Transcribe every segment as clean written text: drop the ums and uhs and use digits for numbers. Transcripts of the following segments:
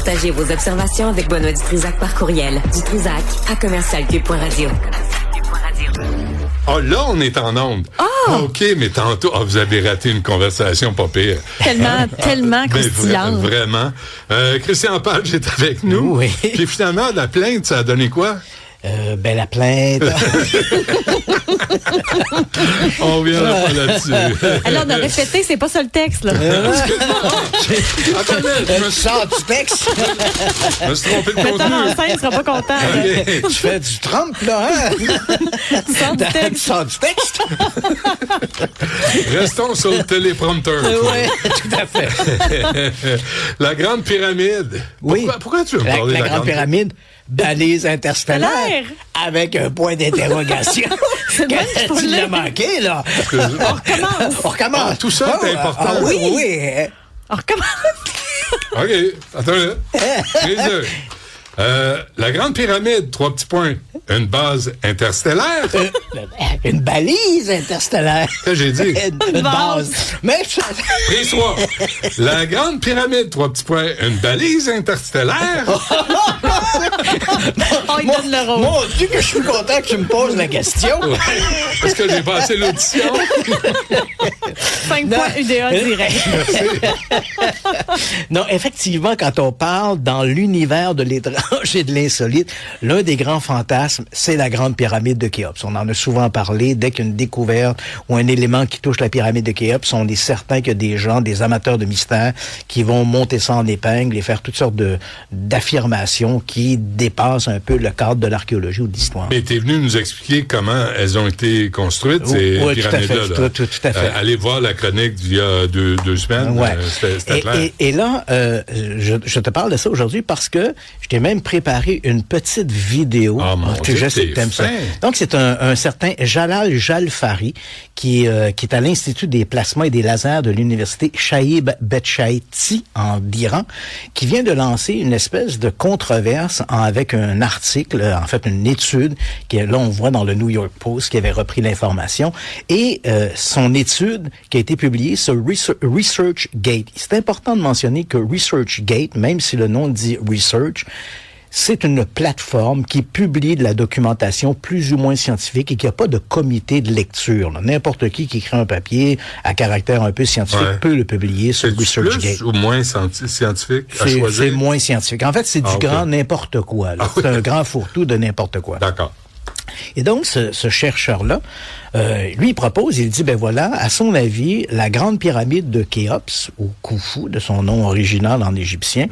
Partagez vos observations avec Benoît Dutrisac par courriel. Dutrisac@commercialcube.radio. Oh, là, on est en onde. Oh! OK, mais tantôt, vous avez raté une conversation pas pire. Tellement croustillante. Vraiment. Christian Page est avec nous. Oui. Puis finalement, la plainte, ça a donné quoi? La plainte. On reviendra pas là-dessus. Alors, de répéter, c'est pas ça le texte, là. Attendez, Je sors du texte. je me suis trompé de Le temps contenu. d'enceinte, il sera pas content. là. Tu fais du Trump, là, hein? Tu sors du Tu texte. sors du texte. Restons sur le téléprompteur. Oui, tout à fait. La Grande Pyramide. Oui. Pourquoi tu veux me parler La de la Grande Pyramide, balise interstellaire, Stellaire. avec un point d'interrogation. C'est bon, je trouve Tu l'as le- manqué, là. On recommence. Ah, tout ça est important. Ah oui, oui. Alors, comment? OK, attends là. La Grande Pyramide, 3 petits points. Une base interstellaire. Une balise interstellaire. Que j'ai dit. Une base. Mais Prise 3. La Grande Pyramide, 3 petits points. Une balise interstellaire. Oh, il donne le rôle. mon Dieu, que je suis content que tu me poses la question. Est-ce que j'ai passé l'audition? 5 points UDA direct. Non, effectivement, quand on parle dans l'univers de l'étrange et de l'insolite, l'un des grands fantasmes, c'est la Grande Pyramide de Khéops. On en a souvent parlé. Dès qu'il y a une découverte ou un élément qui touche la pyramide de Khéops, on est certain qu'il y a des gens, des amateurs de mystère, qui vont monter ça en épingle et faire toutes sortes d'affirmations qui dépassent un peu le cadre de l'archéologie ou de l'histoire. Mais t'es venu nous expliquer comment elles ont été construites, ces Oui, tout à fait, pyramides-là. là. tout à fait. Allez voir la chronique d'il y a deux semaines. Ouais. C'était clair. Et là, je te parle de ça aujourd'hui parce que je t'ai même préparé une petite vidéo. Ah, mon que Dieu, je sais que t'es t'aimes ça. fin. Donc, c'est un certain Jalal Jalfari qui est à l'Institut des plasmas et des lasers de l'Université Shaib Betchaïti en Iran, qui vient de lancer une espèce de controverse avec un article, en fait une étude, qui là on voit dans le New York Post, qui avait repris l'information, et son étude qui a été publiée sur ResearchGate. C'est important de mentionner que ResearchGate, même si le nom dit Research, c'est une plateforme qui publie de la documentation plus ou moins scientifique et qui n'a pas de comité de lecture. Là. N'importe qui écrit un papier à caractère un peu scientifique peut le publier sur C'est ResearchGate. plus ou moins scientifique à choisir? C'est moins scientifique. En fait, c'est du grand n'importe quoi. Là. C'est un grand fourre-tout de n'importe quoi. D'accord. Et donc, ce chercheur-là, lui, il propose, il dit, ben voilà, à son avis, la grande pyramide de Khéops, ou Khufu, de son nom original en égyptien,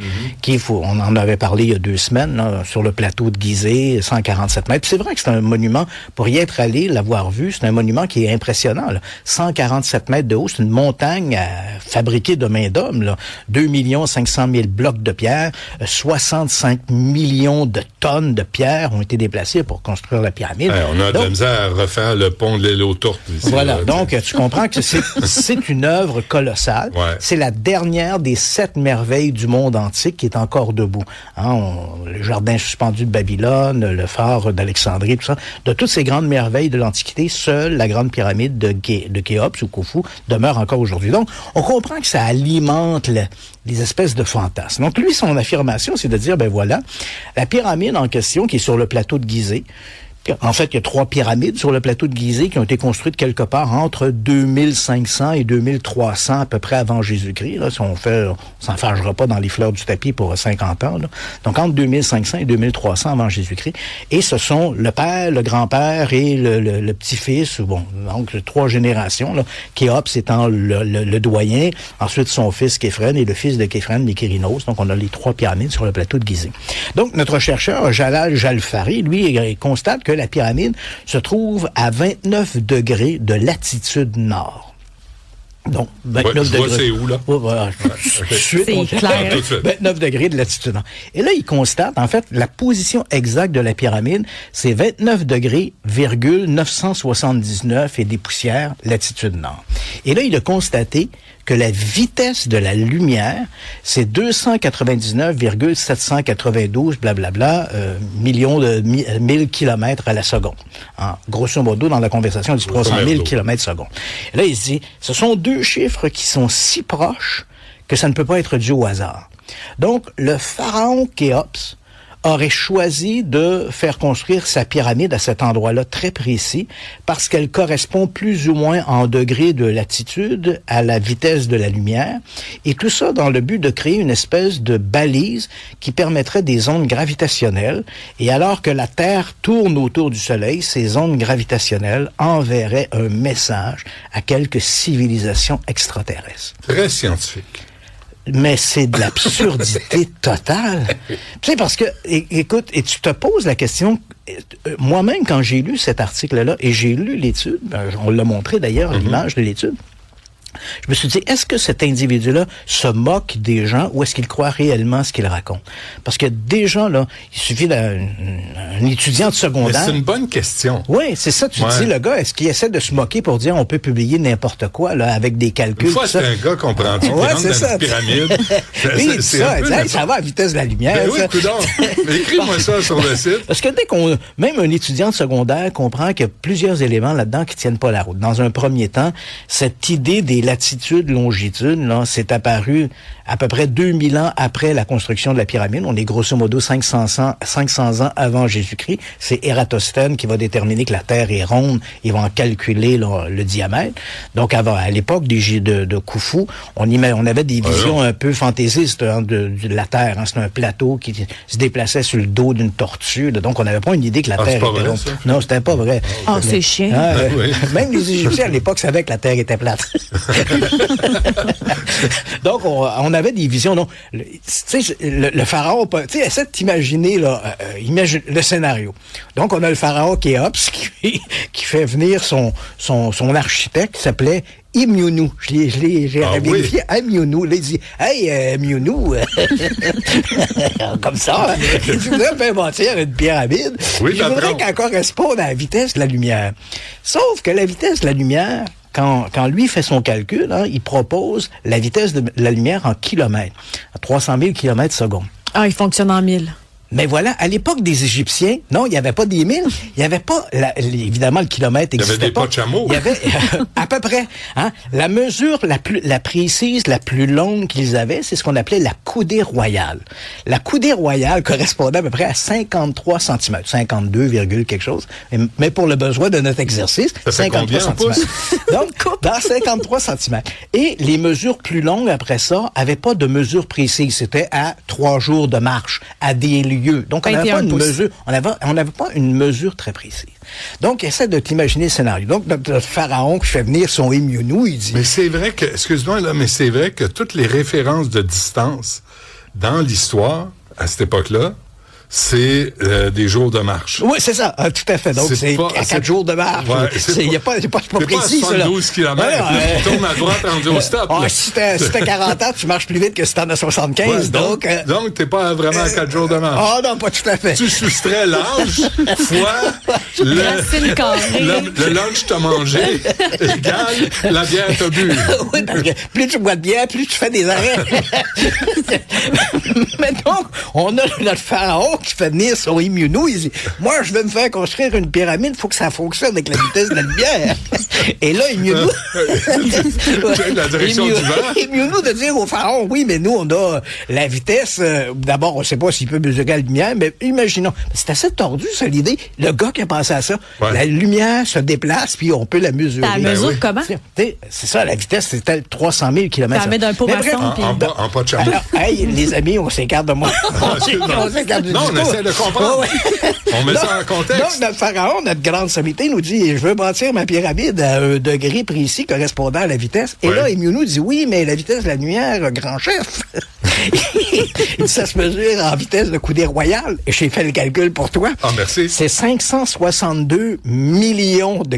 on en avait parlé il y a 2 semaines, là, sur le plateau de Gizeh, 147 mètres. Puis c'est vrai que c'est un monument, pour y être allé, l'avoir vu, c'est un monument qui est impressionnant. Là. 147 mètres de haut, c'est une montagne fabriquée de main d'homme. Là. 2 500 000 blocs de pierre, 65 millions de tonnes de pierre ont été déplacées pour construire la pyramide. On a de la misère à refaire le pont de l'île aux Tourtes. Ici, voilà, là, donc tu comprends que c'est une œuvre colossale. Ouais. C'est la dernière des 7 merveilles du monde antique qui est encore debout. Le jardin suspendu de Babylone, le phare d'Alexandrie, tout ça. De toutes ces grandes merveilles de l'Antiquité, seule la grande pyramide de Khéops ou Khufu demeure encore aujourd'hui. Donc, on comprend que ça alimente les espèces de fantasmes. Donc, lui, son affirmation, c'est de dire, ben voilà, la pyramide en question, qui est sur le plateau de Gizeh, en fait, il y a 3 pyramides sur le plateau de Gizeh qui ont été construites quelque part entre 2500 et 2300 à peu près avant Jésus-Christ. Là, si on s'enfargera pas dans les fleurs du tapis pour 50 ans. Là. Donc, entre 2500 et 2300 avant Jésus-Christ. Et ce sont le père, le grand-père et le petit-fils, donc 3 générations. Là. Khéops étant le doyen, ensuite son fils Képhren et le fils de Képhren, Mykérinos. Donc, on a les 3 pyramides sur le plateau de Gizeh. Donc, notre chercheur, Jalal Jalfari, lui, il constate que la pyramide se trouve à 29 degrés de latitude nord. Donc, 29 degrés. C'est où, là? C'est clair. 29 degrés de latitude nord. Et là, il constate, en fait, la position exacte de la pyramide, c'est 29 degrés, 979 et des poussières, latitude nord. Et là, il a constaté que la vitesse de la lumière, c'est 299,792 blablabla millions de 1000 kilomètres à la seconde. Grosso modo, dans la conversation, il dit 300 000 kilomètres seconde. Et là, il dit, ce sont 2 chiffres qui sont si proches que ça ne peut pas être dû au hasard. Donc, le pharaon Khéops aurait choisi de faire construire sa pyramide à cet endroit-là très précis parce qu'elle correspond plus ou moins en degrés de latitude à la vitesse de la lumière, et tout ça dans le but de créer une espèce de balise qui permettrait des ondes gravitationnelles, et alors que la Terre tourne autour du Soleil, ces ondes gravitationnelles enverraient un message à quelques civilisations extraterrestres. Très scientifique. Mais c'est de l'absurdité totale. Tu sais, parce que, écoute, et tu te poses la question, moi-même, quand j'ai lu cet article-là, et j'ai lu l'étude, on l'a montré d'ailleurs, l'image de l'étude, je me suis dit, est-ce que cet individu-là se moque des gens ou est-ce qu'il croit réellement ce qu'il raconte? Parce que des gens, là, il suffit d'un étudiant de secondaire. Mais c'est une bonne question. Oui, c'est ça. Tu te dis, le gars, est-ce qu'il essaie de se moquer pour dire on peut publier n'importe quoi, là, avec des calculs? Une fois, c'est un gars, comprends-tu, qui rentre dans une pyramide. Oui, ça va à vitesse de la lumière. Ben oui, coudonc. Écris-moi ça sur le site. Parce que dès même un étudiant de secondaire comprend qu'il y a plusieurs éléments là-dedans qui tiennent pas la route. Dans un premier temps, cette idée des latitudes, longitudes, là, c'est apparu à peu près 2000 ans après la construction de la pyramide. On est grosso modo 500 ans avant Jésus-Christ. C'est Ératosthène qui va déterminer que la Terre est ronde. Ils vont en calculer le diamètre. Donc, à l'époque de Khufu, on avait des visions un peu fantaisistes de la Terre. Hein. C'était un plateau qui se déplaçait sur le dos d'une tortue. Là. Donc, on n'avait pas une idée que la Terre était ronde. Non, c'était pas vrai. Ah, c'est chiant. Oui. Même les Égyptiens, à l'époque, savaient que la Terre était plate. Donc, on avait des visions. Non, tu sais, le pharaon, tu sais, essaie de t'imaginer là, imagine le scénario. Donc, on a le pharaon Khéops qui fait venir son architecte qui s'appelait Imyonu. J'ai vérifié. Oui. Imyonu. Là, il dit, hey, Imyonu, comme ça, hein, il voudrait faire bâtir une pyramide. Oui, il voudrait qu'elle corresponde à la vitesse de la lumière. Sauf que la vitesse de la lumière, quand lui fait son calcul, hein, il propose la vitesse de la lumière en kilomètres, à 300 000 kilomètres secondes. Ah, il fonctionne en 1000. Mais voilà, à l'époque des Égyptiens, non, il n'y avait pas des milles, il n'y avait pas, évidemment, le kilomètre n'existait pas. Il y avait des pas de chameau. Il y avait, à peu près, hein, la mesure la précise, la plus longue qu'ils avaient, c'est ce qu'on appelait la coudée royale. La coudée royale correspondait à peu près à 53 cm, 52, quelque chose, mais pour le besoin de notre exercice, ça 53 cm. Donc, dans 53 cm. Et les mesures plus longues après ça avaient pas de mesure précise. C'était à 3 jours de marche, à des lieux. Donc, on n'avait pas une mesure, on n'avait pas une mesure très précise. Donc, essaie de t'imaginer le scénario. Donc, notre pharaon qui fait venir son Imyonu, il dit... Mais c'est vrai que, excuse-moi là, mais c'est vrai que toutes les références de distance dans l'histoire, à cette époque-là, c'est des jours de marche. Oui, c'est ça, tout à fait. Donc, c'est à 4 jours de marche. Ouais, c'est pas précis, ça. C'est pas 72 km, tu tournes à droite rendu au stop. Si t'as 40 ans, tu marches plus vite que si t'en as 75. Ouais, donc t'es pas vraiment à 4 jours de marche. Ah non, pas tout à fait. Tu soustrais l'âge fois le lunch t'as mangé égale la bière t'as bu. Oui, parce que plus tu bois de bière, plus tu fais des arrêts. Mais donc, on a notre pharaon qui fait venir son Imyonu, il dit, moi, je vais me faire construire une pyramide, il faut que ça fonctionne avec la vitesse de la lumière. Et là, Imyonu... la direction du vent. Imyonu de dire au pharaon, oui, mais nous, on a la vitesse, d'abord, on ne sait pas s'il peut mesurer la lumière, mais imaginons, c'est assez tordu, ça, l'idée. Le gars qui a pensé à ça, la lumière se déplace, puis on peut la mesurer. Tu la mesures comment? C'est ça, la vitesse, c'était 300 000 km. Ça met d'un pot maçon. En pas de chameau. Alors, hey, les amis, on s'écarte de moi. On s'écarte du on essaie de comprendre. On met ça en contexte. Donc, notre pharaon, notre grande sommité, nous dit, je veux bâtir ma pyramide à un degré précis correspondant à la vitesse. Et là, Imyonu dit, oui, mais la vitesse de la lumière, grand chef. Il dit, ça se mesure en vitesse de coudée royale. Et j'ai fait le calcul pour toi. Ah, merci. C'est 562 millions de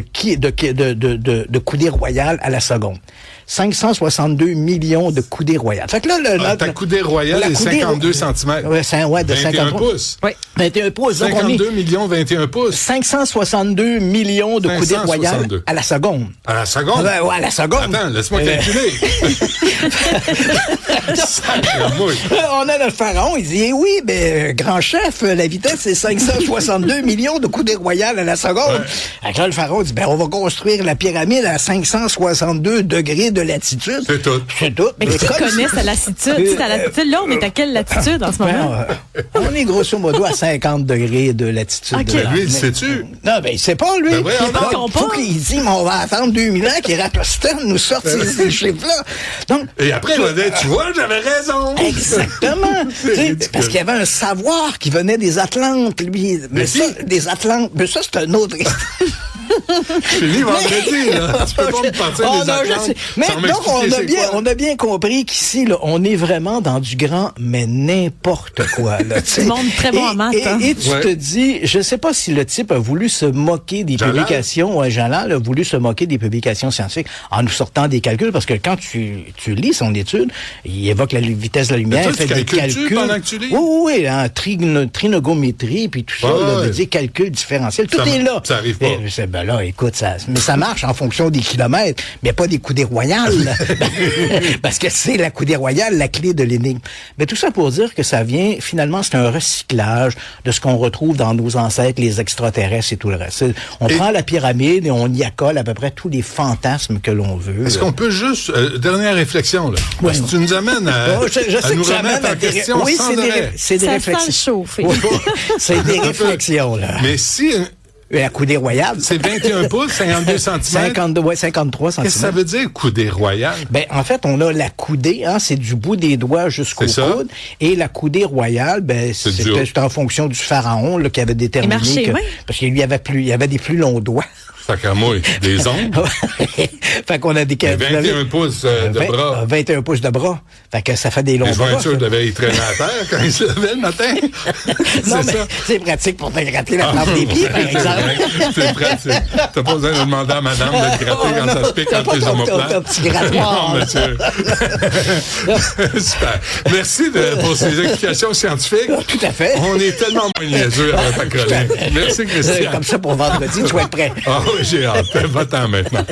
coudées royales à la seconde. 562 millions de coudées royales. Fait que là, ta coudée royale est 52 cm. Ouais, de 21 pouces. Oui, 21 pouces. 52 millions, 21 pouces. 562 millions de coudées royales à la seconde. À la seconde? Ouais, à la seconde. Attends, laisse-moi calculer. On a notre pharaon, il dit, oui, mais grand chef, la vitesse, c'est 562 millions de coudées royales à la seconde. Là, le pharaon dit, on va construire la pyramide à 562 degrés de latitude. C'est tout. C'est tout. Mais qui connaît sa lassitude? Tu sais, ta latitude, là, on est à quelle latitude en ce moment? On est grosso modo à 50 degrés de latitude. Ok. de la- Lui, il sait-tu? Non, ben, il sait pas, lui. Ben voyons Il donc. faut qu'il dise, mais on va attendre 2000 ans qu'Ératosthène nous sorte ces chiffres-là. Donc, Et après, il va dire, tu vois, j'avais raison. exactement. Tu sais, ridicule. parce qu'il y avait un savoir qui venait des Atlantes, lui. Mais si. ça, des Atlantes, mais ça, c'est un autre. Je finis vendredi, là. Tu peux pas me partir Oh, des non, je Atlantes sais. Mais sans donc, m'expliquer c'est quoi. on a bien compris qu'ici, là, on est vraiment dans du grand, mais n'importe quoi, là. tu sais. Du monde très bon en maths, hein. Et tu Ouais. te dis, je sais pas si le type a voulu se moquer des Jalal? publications, Jalal a voulu se moquer des publications scientifiques en nous sortant des calculs, parce que quand tu lis son étude, il évoque la vitesse de la lumière, toi, il fait tu des calcules-tu calculs. pendant que tu lis? Oui, hein, trinogométrie, puis tout ça, Ouais, là, ouais. des calculs différentiels, tout Ça est là. ça arrive pas. Ben là, écoute, mais ça marche en fonction des kilomètres, mais pas des coudées royales. Parce que c'est la coudée royale, la clé de l'énigme. Mais tout ça pour dire que ça vient, finalement, c'est un recyclage de ce qu'on retrouve dans nos ancêtres, les extraterrestres et tout le reste. On prend la pyramide et on y accole à peu près tous les fantasmes que l'on veut. Est-ce qu'on peut juste... dernière réflexion, là. Ouais. Parce que tu nous amènes à, Oh, je à sais nous que ça remettre amène en à des... question Oui, sans arrêt. c'est des Ça réflexions. sent chauffer. Oui, c'est des réflexions, là. Mais si La coudée royale. c'est 21 pouces, 52 cm, 52, ouais, 53 cm. qu'est-ce que ça veut dire, coudée royale? Ben, en fait, on a la coudée, hein, c'est du bout des doigts jusqu'au C'est ça. coude. Et la coudée royale, ben, C'est du c'était en fonction du pharaon, là, qui avait déterminé marchait que, bien. parce qu'il y avait des plus longs doigts. Fait qu'à moi, des ongles. Fait qu'on a des... 21 pouces de bras. 21 pouces de bras. Fait que ça fait des longs Les bras. jointures ça. devaient y traîner à terre quand ils se levaient le matin. Non, C'est mais ça. c'est pratique pour te gratter la plante des pieds, par exemple. C'est pratique. T'as pas besoin de demander à madame de te gratter quand ça se pique T'as entre pas les ton omoplates. petit grattoir, Non, là. monsieur. Super. Merci pour ces explications scientifiques. Tout à fait. On est tellement moins niaiseux avec ta chronique. Merci, Christian. Comme ça, pour vendredi, tu vas être prêt. Ah oui, j'ai hâte. Va-t'en maintenant.